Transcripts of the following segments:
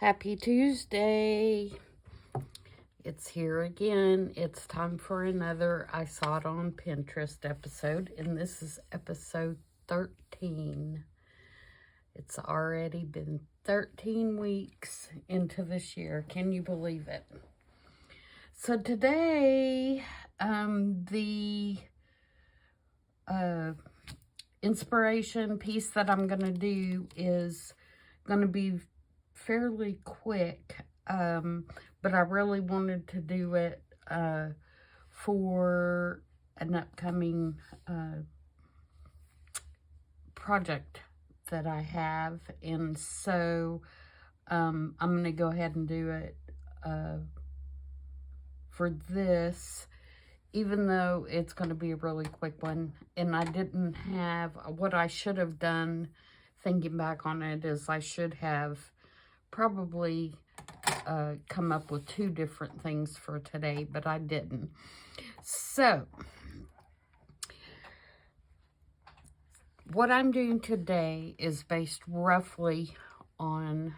Happy Tuesday. It's here again. It's time for another I Saw It on Pinterest episode, and this is episode 13. It's already been 13 weeks into this year. Can you believe it? So today, the inspiration piece that I'm going to do is going to be fairly quick, but I really wanted to do it for an upcoming project that I have, and so I'm going to go ahead and do it for this, even though it's going to be a really quick one. And I didn't have, what I should have done, thinking back on it, is I should have probably come up with two different things for today, but I didn't. So, what I'm doing today is based roughly on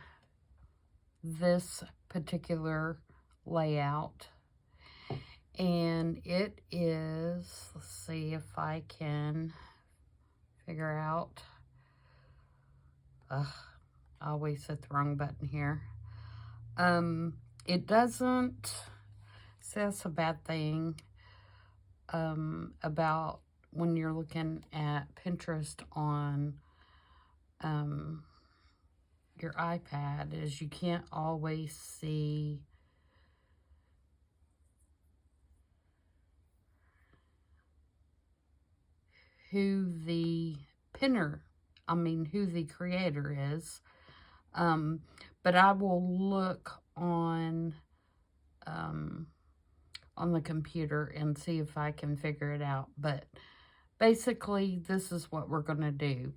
this particular layout. And it is, let's see if I can figure out, I always hit the wrong button here. It doesn't, see, that's a bad thing about when you're looking at Pinterest on your iPad, is you can't always see who the who the creator is. But I will look on the computer and see if I can figure it out. But basically, this is what we're going to do.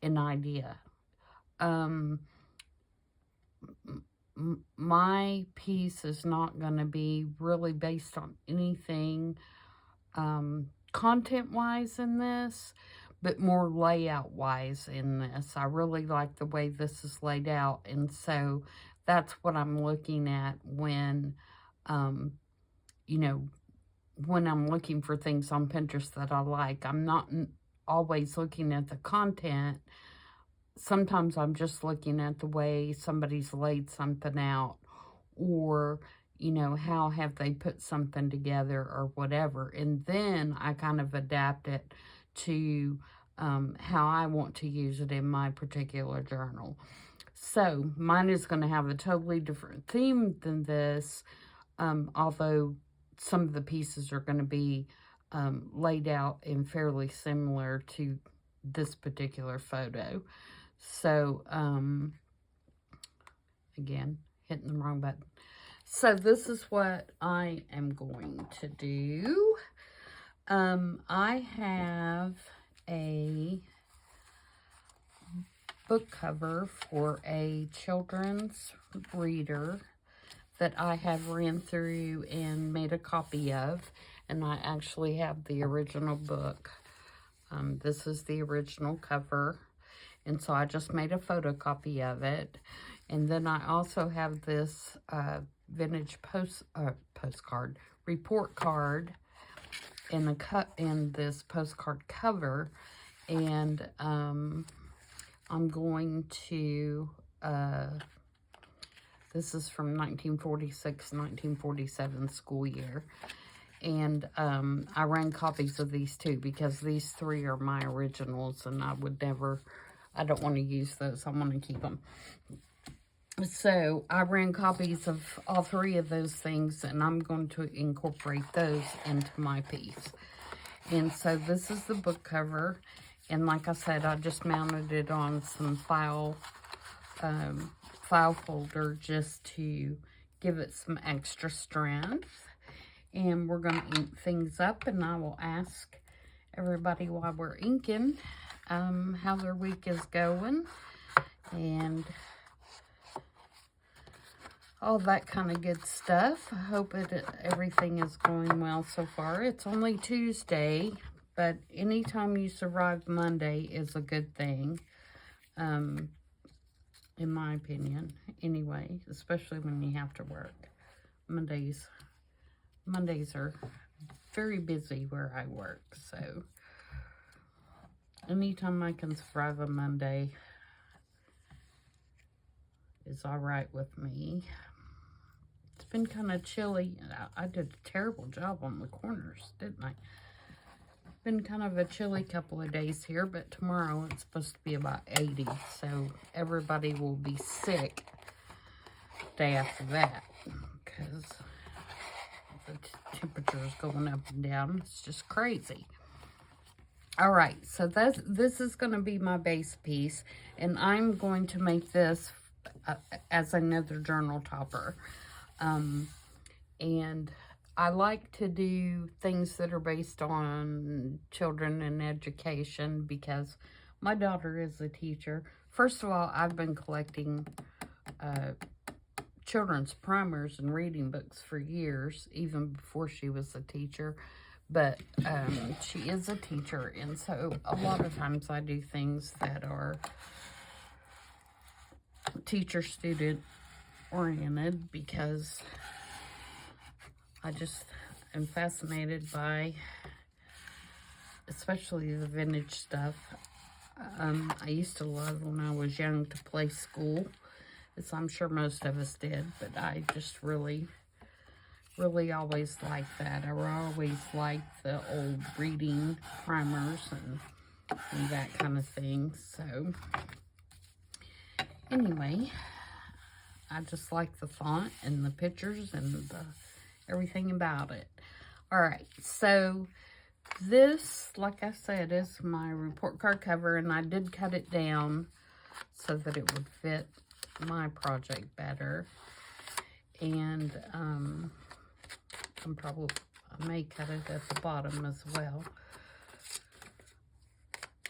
An idea. My piece is not going to be really based on anything content-wise in this, but more layout-wise in this. I really like the way this is laid out, and so that's what I'm looking at when, when I'm looking for things on Pinterest that I like. I'm not always looking at the content. Sometimes I'm just looking at the way somebody's laid something out, or how have they put something together or whatever. And then I kind of adapt it to how I want to use it in my particular journal. So mine is going to have a totally different theme than this, although some of the pieces are going to be laid out and fairly similar to this particular photo. So, again, hitting the wrong button. So this is what I am going to do. I have a book cover for a children's reader that I have ran through and made a copy of, and I actually have the original book. This is the original cover, and so I just made a photocopy of it. And then I also have this vintage postcard, report card, in this postcard cover, and I'm going to, this is from 1946-1947 school year, and I ran copies of these too, because these three are my originals, and I don't want to use those. I want to keep them. So I ran copies of all three of those things, and I'm going to incorporate those into my piece. And so this is the book cover, and like I said, I just mounted it on some file folder just to give it some extra strength. And we're going to ink things up, and I will ask everybody while we're inking how their week is going, and all that kind of good stuff. I hope everything is going well so far. It's only Tuesday, but anytime you survive Monday is a good thing. in my opinion, anyway, especially when you have to work. Mondays are very busy where I work, so anytime I can survive a Monday is all right with me. It's been kind of chilly. I did a terrible job on the corners, didn't I? Been kind of a chilly couple of days here, but tomorrow it's supposed to be about 80, so everybody will be sick day after that because the temperature is going up and down. It's just crazy. All right, so this is going to be my base piece, and I'm going to make this as another journal topper. And I like to do things that are based on children and education because my daughter is a teacher. First of all, I've been collecting children's primers and reading books for years, even before she was a teacher. But she is a teacher, and so a lot of times I do things that are teacher-student oriented because I just am fascinated by especially the vintage stuff. I used to love when I was young to play school, as I'm sure most of us did, but I just really always liked that. I always liked the old reading primers and that kind of thing. So anyway, I just like the font and the pictures and everything about it. All right, so this, like I said, is my report card cover, and I did cut it down so that it would fit my project better. And I may cut it at the bottom as well.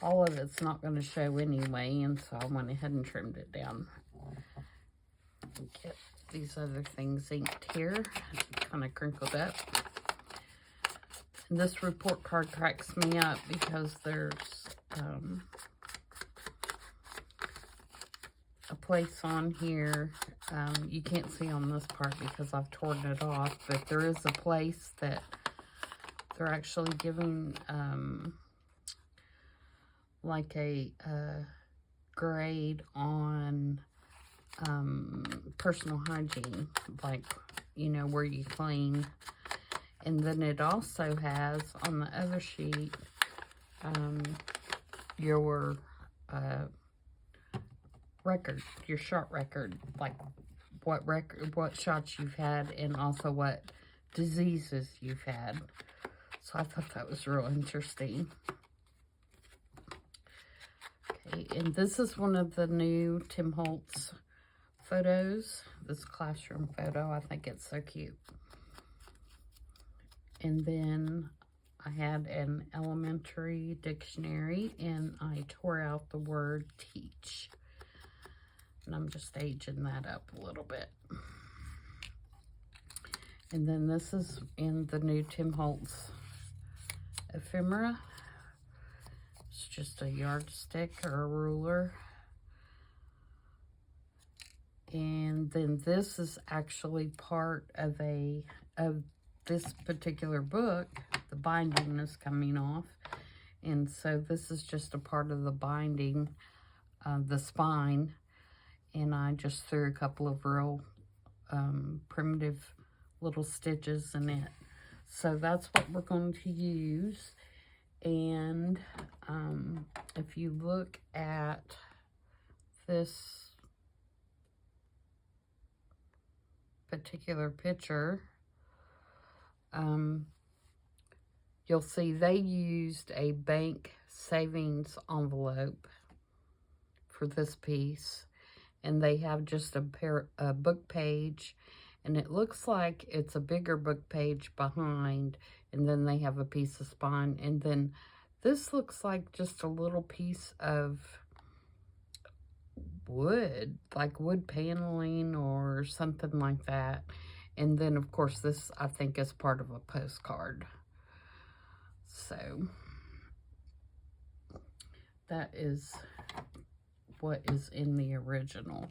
All of it's not going to show anyway, and so I went ahead and trimmed it down. Get these other things inked here, kind of crinkled up. And this report card cracks me up because there's a place on here. You can't see on this part because I've torn it off, but there is a place that they're actually giving like a grade on personal hygiene, like, you know, where you clean. And then it also has on the other sheet your record, your shot record, like what shots you've had and also what diseases you've had. So I thought that was real interesting. Okay, and this is one of the new Tim Holtz photos, this classroom photo. I think it's so cute. And then I had an elementary dictionary, and I tore out the word teach. And I'm just aging that up a little bit. And then this is in the new Tim Holtz ephemera. It's just a yardstick or a ruler. And then this is actually part of this particular book. The binding is coming off, and so this is just a part of the binding, the spine, and I just threw a couple of real primitive little stitches in it. So that's what we're going to use. And if you look at this particular picture, you'll see they used a bank savings envelope for this piece, and they have just a book page, and it looks like it's a bigger book page behind, and then they have a piece of spine, and then this looks like just a little piece of wood, like wood paneling or something like that. And then, of course, this, I think, is part of a postcard. So, that is what is in the original.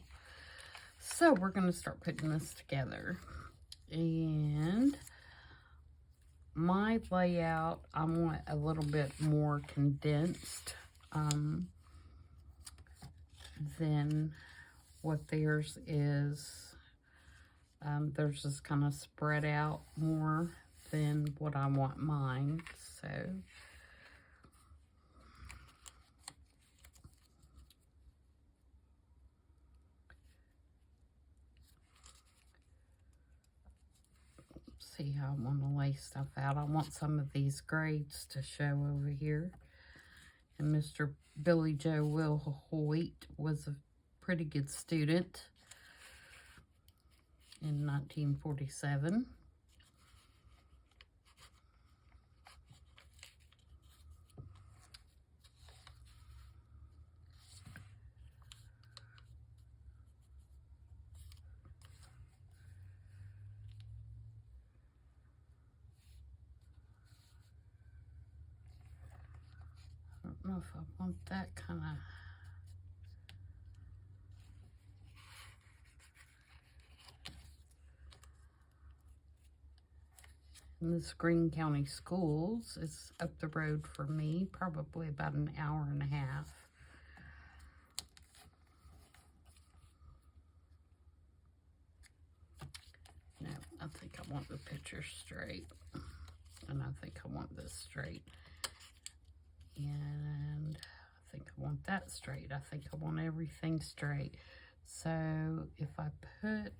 So we're going to start putting this together. And my layout, I want a little bit more condensed than what theirs is. Theirs is kind of spread out more than what I want mine. So see how I want to lay stuff out. I want some of these grades to show over here. And Mr. Billy Joe Will Hoyt was a pretty good student in 1947. I don't know if I want that kind of... And this Greene County Schools is up the road for me, probably about an hour and a half. No, I think I want the picture straight. And I think I want this straight. And I think I want that straight. I think I want everything straight. So if I put...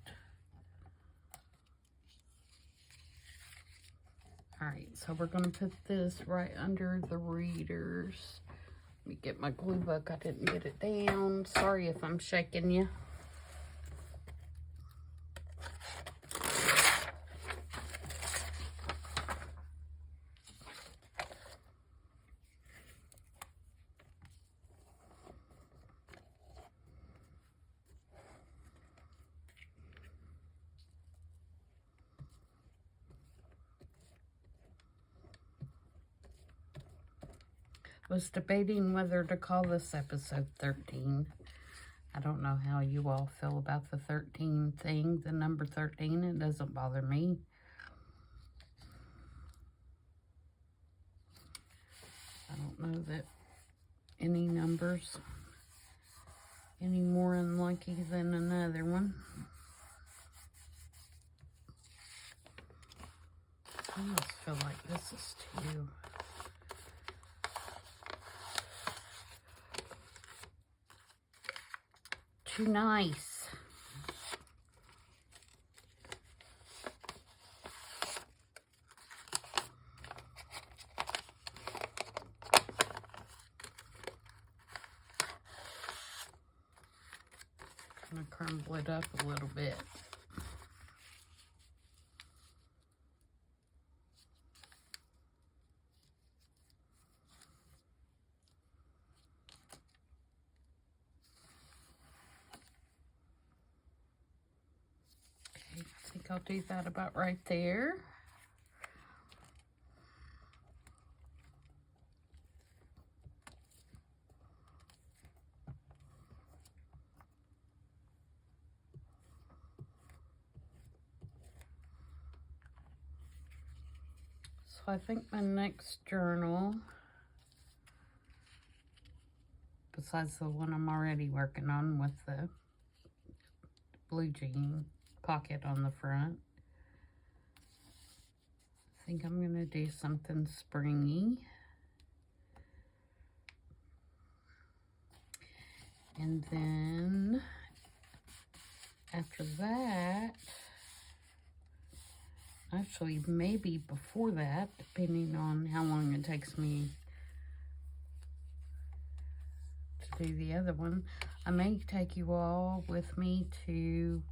Alright, so we're going to put this right under the readers. Let me get my glue book. I didn't get it down. Sorry if I'm shaking you. Was debating whether to call this episode 13. I don't know how you all feel about the 13 thing, the number 13. It doesn't bother me. I don't know that any number's any more unlucky than another one. I almost feel like this is too nice. I'm gonna crumble it up a little bit. I'll do that about right there. So I think my next journal, besides the one I'm already working on with the blue jean pocket on the front, I think I'm going to do something springy. And then after that, actually maybe before that, depending on how long it takes me to do the other one, I may take you all with me to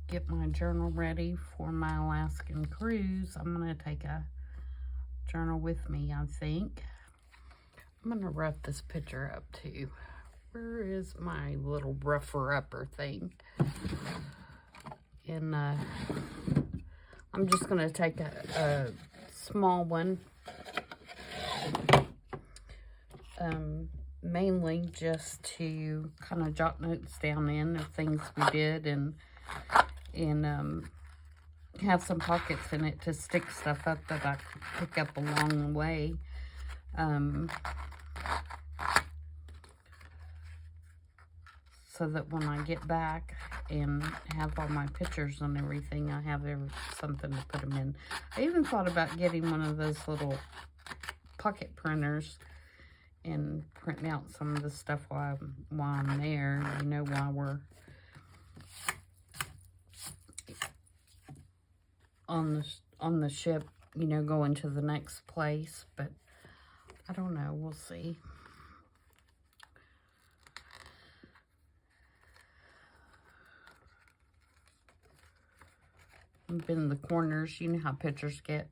get my journal ready for my Alaskan cruise. I'm going to take a journal with me, I think. I'm going to rough this picture up too. Where is my little rougher-upper thing? And I'm just going to take a small one mainly just to kind of jot notes down in of things we did, and have some pockets in it to stick stuff up that I could pick up along the way. So that when I get back and have all my pictures and everything, I have something to put them in. I even thought about getting one of those little pocket printers and printing out some of the stuff while I'm there, you know, while we're on the ship, you know, going to the next place. But I don't know, we'll see. Bend the corners. You know how pictures get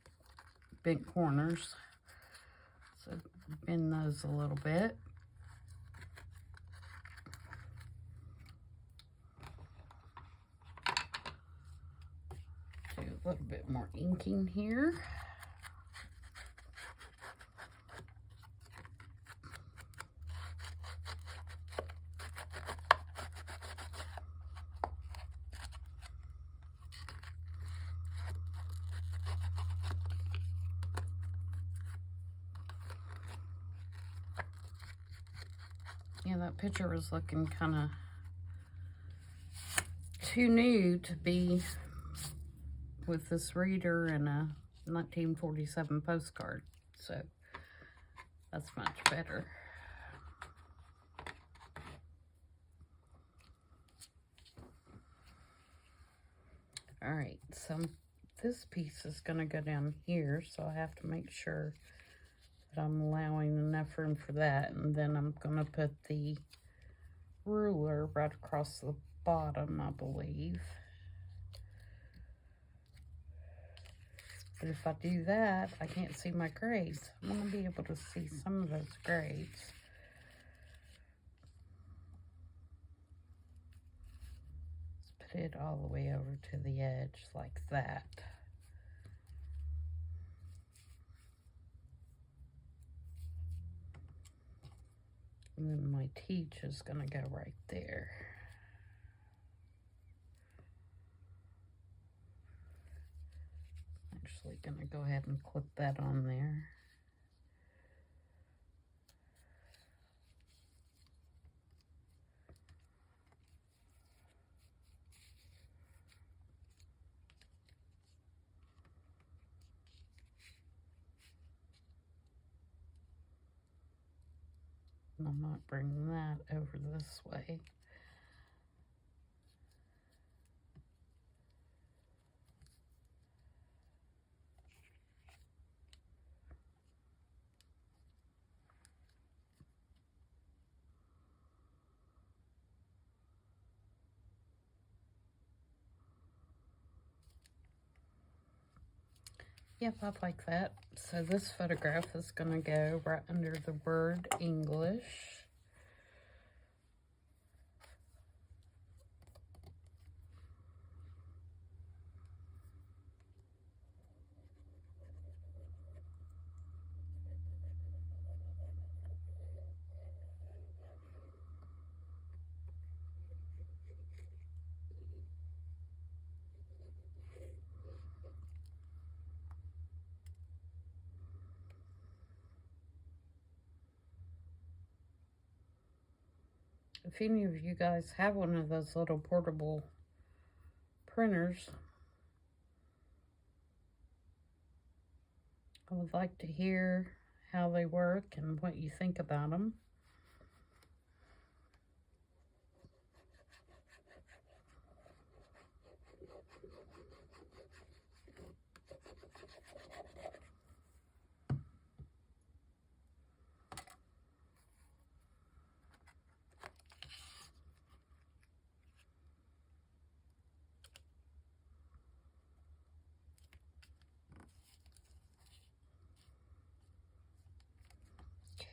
bent corners. So bend those a little bit. Do a little bit more inking here. Yeah, that picture was looking kind of too new to be with this reader and a 1947 postcard. So that's much better. All right, so this piece is going to go down here, so I have to make sure that I'm allowing enough room for that. And then I'm going to put the ruler right across the bottom, I believe. But if I do that, I can't see my grades. I'm going to be able to see some of those grades. Let's put it all the way over to the edge like that. And then my teach is going to go right there. Actually going to go ahead and clip that on there. And I might bring that over this way. Yep, I like that. So this photograph is going to go right under the word English. If any of you guys have one of those little portable printers, I would like to hear how they work and what you think about them.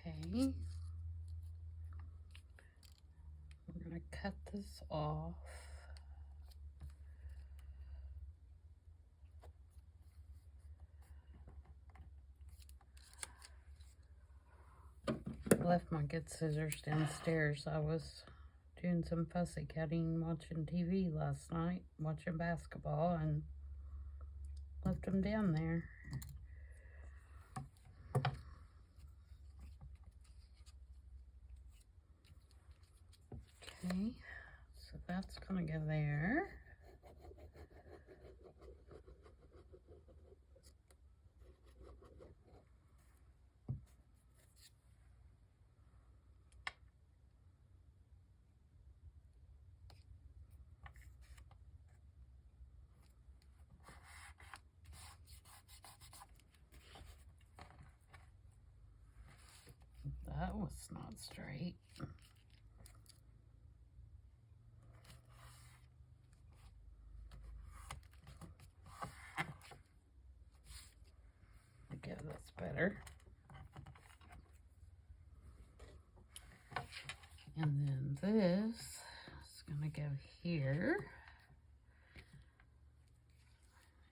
Okay. We're going to cut this off. left my good scissors downstairs. I was doing some fussy cutting, watching TV last night, watching basketball, and left them down there. Okay, so that's gonna go there. That was not straight. Okay, that's better. And then this is gonna go here.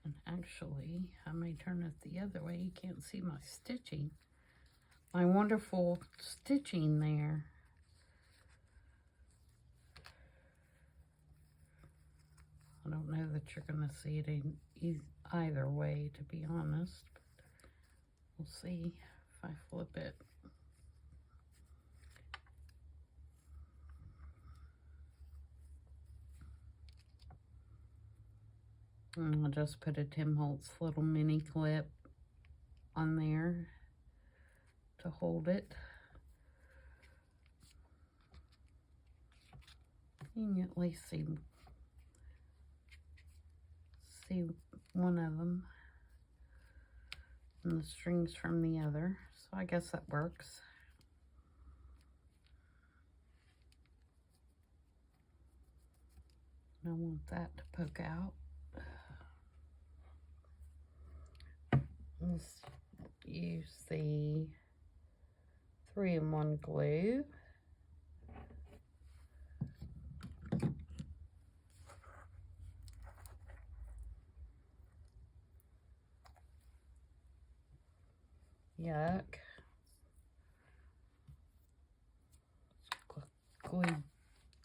And actually, I may turn it the other way. You can't see my stitching. My wonderful stitching there. I don't know that you're going to see it in either way, to be honest. But we'll see if I flip it. And I'll just put a Tim Holtz little mini clip on there to hold it. You can at least see one of them, and the strings from the other, so I guess that works. And I want that to poke out. Let's use the 3-in-1 glue. Yuck.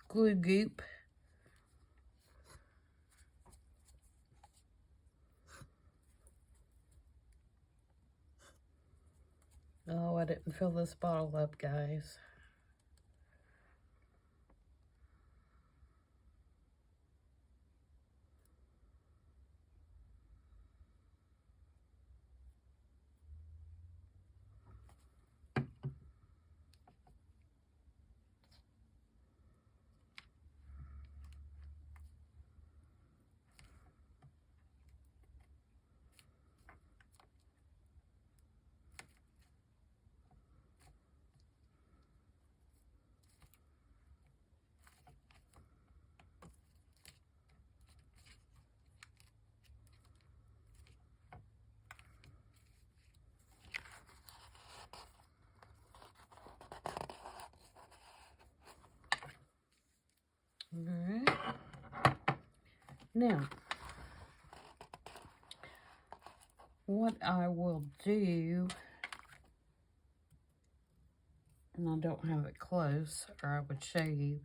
Glue goop. Oh, I didn't fill this bottle up, guys. Alright. Now, what I will do, and I don't have it close, or I would show you,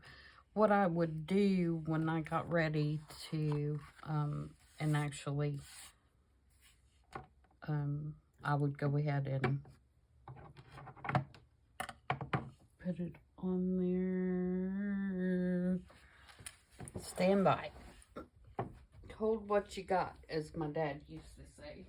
what I would do when I got ready to, and actually, I would go ahead and put it on there. Stand by. Hold what you got, as my dad used to say.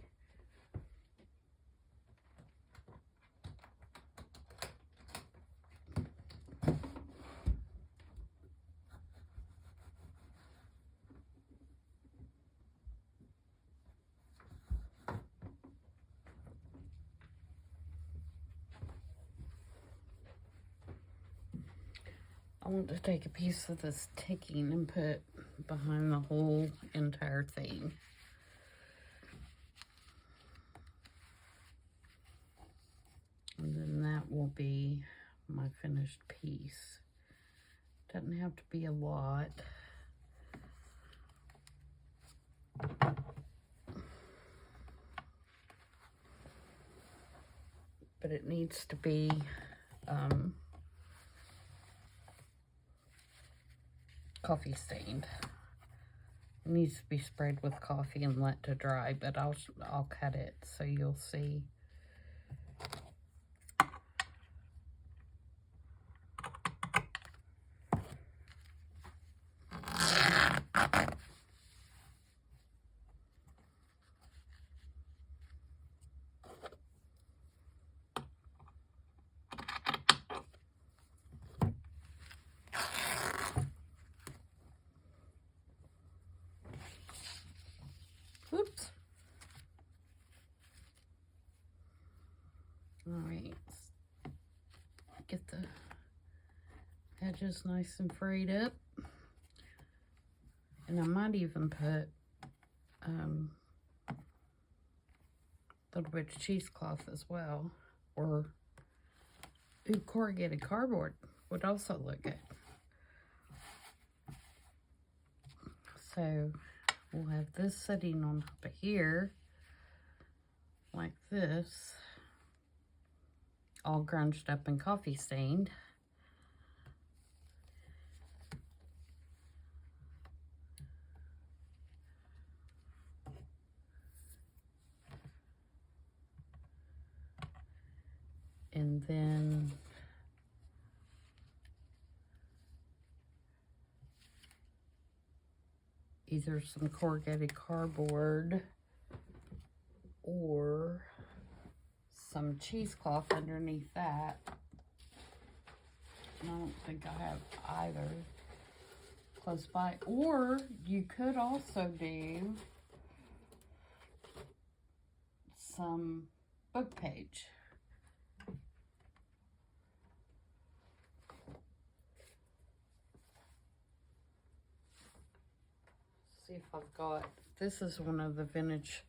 I want to take a piece of this ticking and put behind the whole entire thing. And then that will be my finished piece. Doesn't have to be a lot. But it needs to be coffee stained. It needs to be sprayed with coffee and let to dry, but I'll cut it so you'll see. Oops. Alright. Get the edges nice and frayed up. And I might even put a little bit of cheesecloth as well. Or corrugated cardboard would also look good. So we'll have this sitting on top of here, like this, all grunged up and coffee stained. And then either some corrugated cardboard or some cheesecloth underneath that. I don't think I have either close by. Or you could also do some book page. See if I've got, this is one of the vintage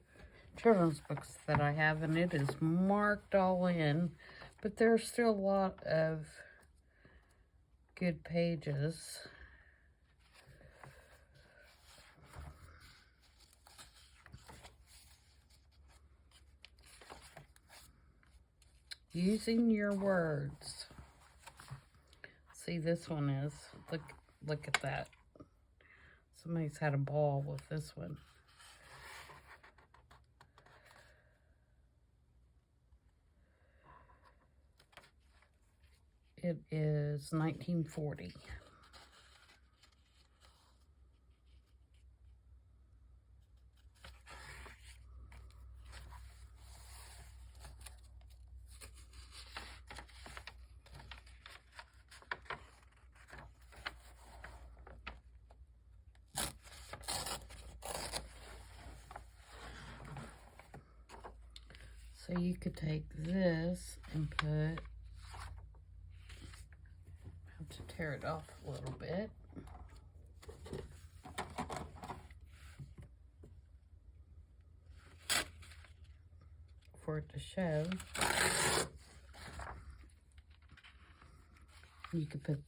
children's books that I have, and it is marked all in, but there's still a lot of good pages. Using your words. See, this one is, look at that. Somebody's had a ball with this one. It is 1940. So you could take this and put, have to tear it off a little bit. For it to show. You could put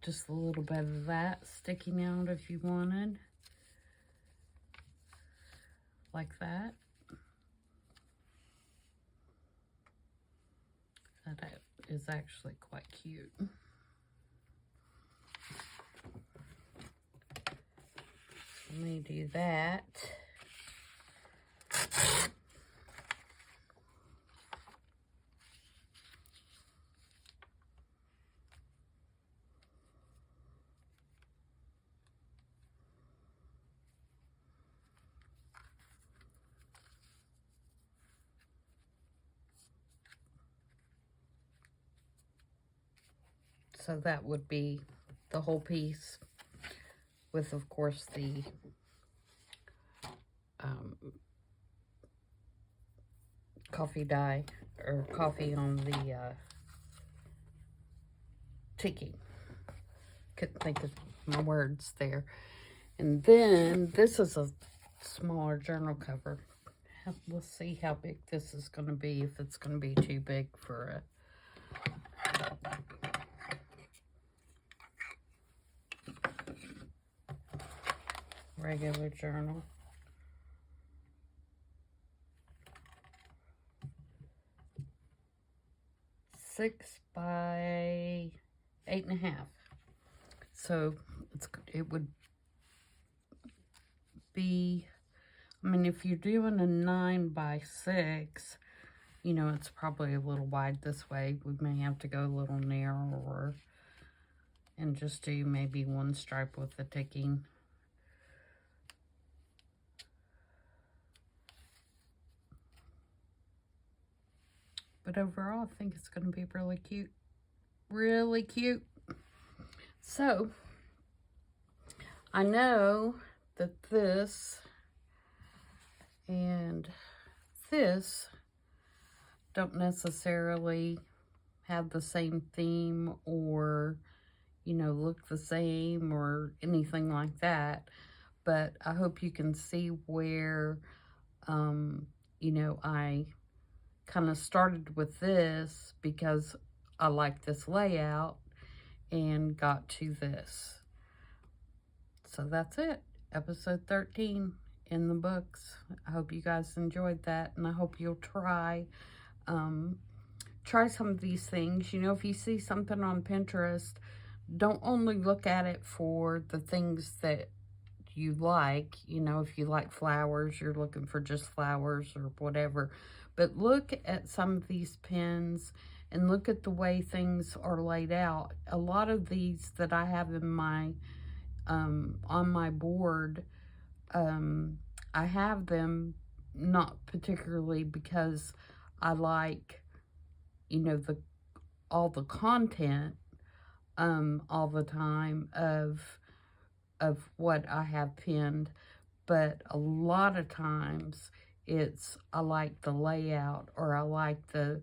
just a little bit of that sticking out if you wanted. Like that. That is actually quite cute. Let me do that. So that would be the whole piece with, of course, the coffee dye or coffee on the tiki. Couldn't think of my words there. And then this is a smaller journal cover. We'll see how big this is going to be, if it's going to be too big for a regular journal. Six by 8.5. So it would be, I mean, if you're doing a 9x6, you know, it's probably a little wide this way. We may have to go a little narrower and just do maybe one stripe with the ticking. But overall, I think it's going to be really cute. Really cute. So, I know that this and this don't necessarily have the same theme or, you know, look the same or anything like that. But I hope you can see where, you know, I kind of started with this because I like this layout and got to this. So that's it. Episode 13 in the books. I hope you guys enjoyed that, and I hope you'll try some of these things. You know, if you see something on Pinterest, don't only look at it for the things that you like. You know, if you like flowers, you're looking for just flowers or whatever. But look at some of these pins and look at the way things are laid out. A lot of these that I have in my, on my board, I have them not particularly because I like, you know, all the content, all the time of what I have pinned, but a lot of times it's, I like the layout, or I like the,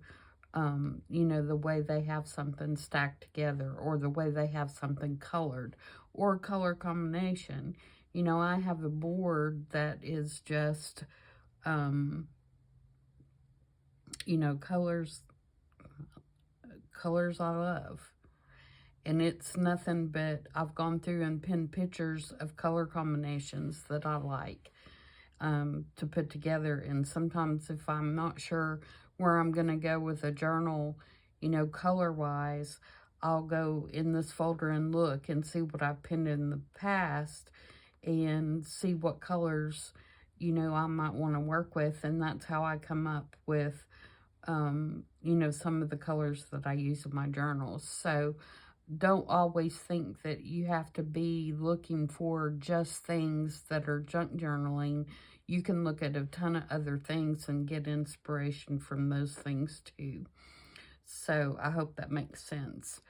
you know, the way they have something stacked together, or the way they have something colored, or color combination. You know, I have a board that is just, you know, colors I love. And it's nothing but, I've gone through and pinned pictures of color combinations that I like to put together. And sometimes if I'm not sure where I'm going to go with a journal, you know, color-wise, I'll go in this folder and look and see what I've pinned in the past and see what colors, you know, I might want to work with. And that's how I come up with, you know, some of the colors that I use in my journals. So don't always think that you have to be looking for just things that are junk journaling. You can look at a ton of other things and get inspiration from those things too. So I hope that makes sense.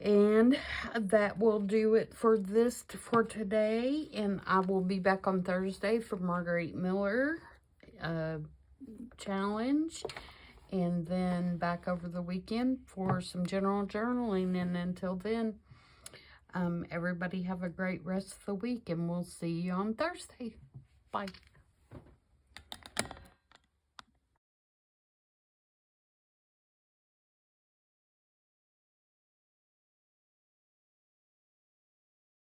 And that will do it for today. And I will be back on Thursday for Marguerite Miller challenge. And then back over the weekend for some general journaling. And until then, everybody have a great rest of the week. And we'll see you on Thursday. Bye.